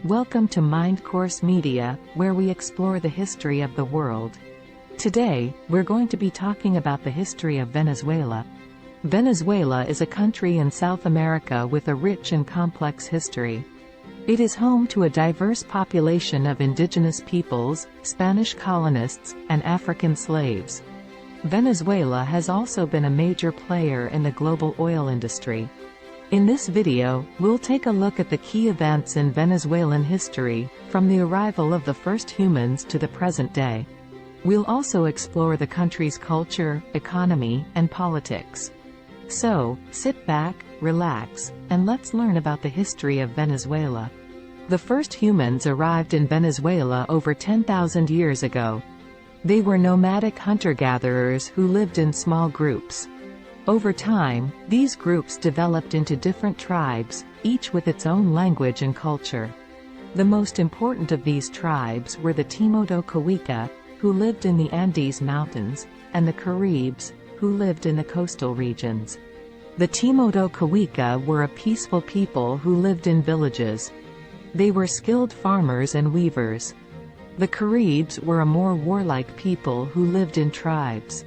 Welcome to Mind Course Media, where we explore the history of the world. Today, we're going to be talking about the history of Venezuela. Venezuela is a country in South America with a rich and complex history. It is home to a diverse population of indigenous peoples, Spanish colonists, and African slaves. Venezuela has also been a major player in the global oil industry. In this video, we'll take a look at the key events in Venezuelan history, from the arrival of the first humans to the present day. We'll also explore the country's culture, economy, and politics. So, sit back, relax, and let's learn about the history of Venezuela. The first humans arrived in Venezuela over 10,000 years ago. They were nomadic hunter-gatherers who lived in small groups. Over time, these groups developed into different tribes, each with its own language and culture. The most important of these tribes were the Timodo-Cahuica, who lived in the Andes Mountains, and the Caribs, who lived in the coastal regions. The Timodo-Cahuica were a peaceful people who lived in villages. They were skilled farmers and weavers. The Caribs were a more warlike people who lived in tribes.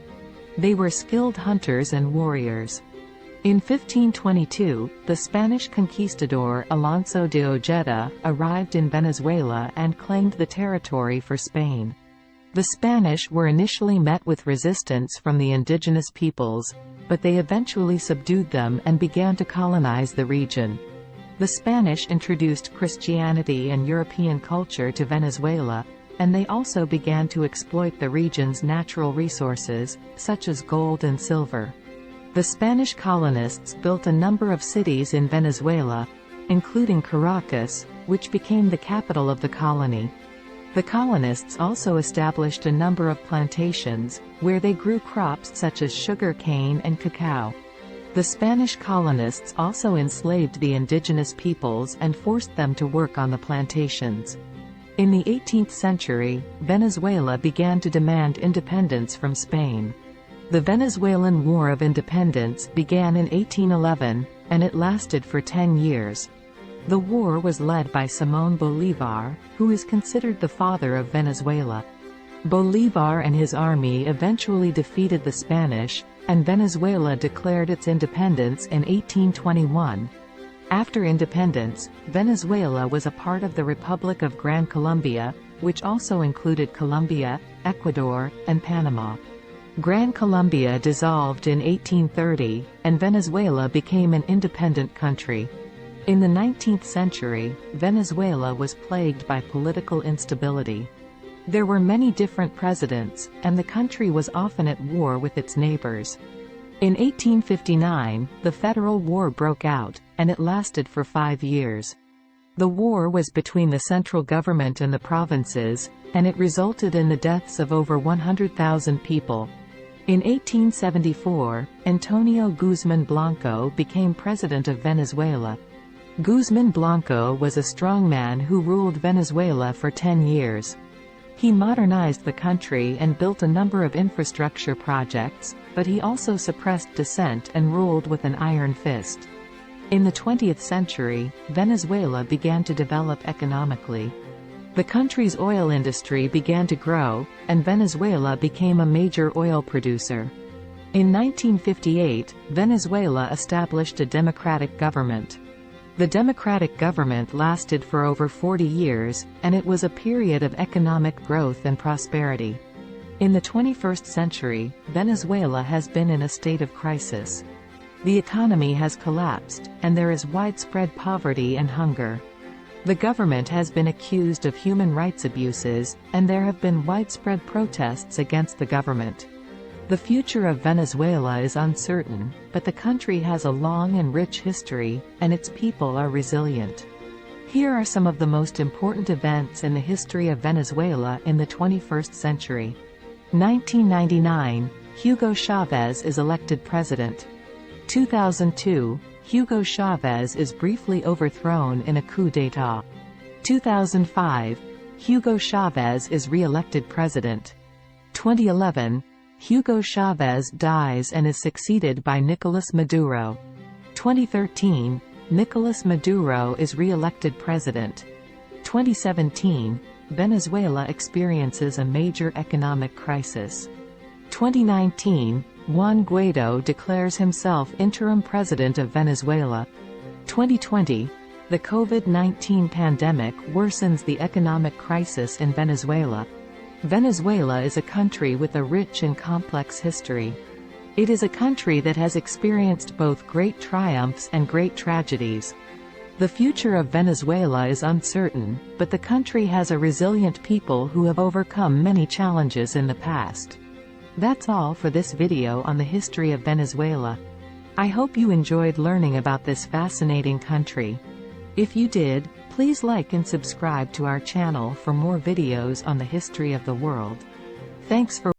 They were skilled hunters and warriors. In 1522, the Spanish conquistador Alonso de Ojeda arrived in Venezuela and claimed the territory for Spain. The Spanish were initially met with resistance from the indigenous peoples, but they eventually subdued them and began to colonize the region. The Spanish introduced Christianity and European culture to Venezuela, and they also began to exploit the region's natural resources, such as gold and silver. The Spanish colonists built a number of cities in Venezuela, including Caracas, which became the capital of the colony. The colonists also established a number of plantations, where they grew crops such as sugar cane and cacao. The Spanish colonists also enslaved the indigenous peoples and forced them to work on the plantations. In the 18th century, Venezuela began to demand independence from Spain. The Venezuelan War of Independence began in 1811, and it lasted for 10 years. The war was led by Simón Bolívar, who is considered the father of Venezuela. Bolívar and his army eventually defeated the Spanish, and Venezuela declared its independence in 1821. After independence, Venezuela was a part of the Republic of Gran Colombia, which also included Colombia, Ecuador, and Panama. Gran Colombia dissolved in 1830, and Venezuela became an independent country. In the 19th century, Venezuela was plagued by political instability. There were many different presidents, and the country was often at war with its neighbors. In 1859, the Federal War broke out, and it lasted for 5 years. The war was between the central government and the provinces, and it resulted in the deaths of over 100,000 people. In 1874, Antonio Guzmán Blanco became president of Venezuela. Guzmán Blanco was a strongman who ruled Venezuela for 10 years. He modernized the country and built a number of infrastructure projects, but he also suppressed dissent and ruled with an iron fist. In the 20th century, Venezuela began to develop economically. The country's oil industry began to grow, and Venezuela became a major oil producer. In 1958, Venezuela established a democratic government. The democratic government lasted for over 40 years, and it was a period of economic growth and prosperity. In the 21st century, Venezuela has been in a state of crisis. The economy has collapsed, and there is widespread poverty and hunger. The government has been accused of human rights abuses, and there have been widespread protests against the government. The future of Venezuela is uncertain, but the country has a long and rich history, and its people are resilient. Here are some of the most important events in the history of Venezuela in the 21st century. 1999, Hugo Chávez is elected president. 2002, Hugo Chávez is briefly overthrown in a coup d'état. 2005, Hugo Chávez is re-elected president. 2011, Hugo Chávez dies and is succeeded by Nicolás Maduro. 2013, Nicolás Maduro is re-elected president. 2017, Venezuela experiences a major economic crisis. 2019, Juan Guaido declares himself interim president of Venezuela. 2020, the COVID-19 pandemic worsens the economic crisis in Venezuela. Venezuela is a country with a rich and complex history. It is a country that has experienced both great triumphs and great tragedies. The future of Venezuela is uncertain, but the country has a resilient people who have overcome many challenges in the past. That's all for this video on the history of Venezuela. I hope you enjoyed learning about this fascinating country. If you did, please like and subscribe to our channel for more videos on the history of the world. Thanks for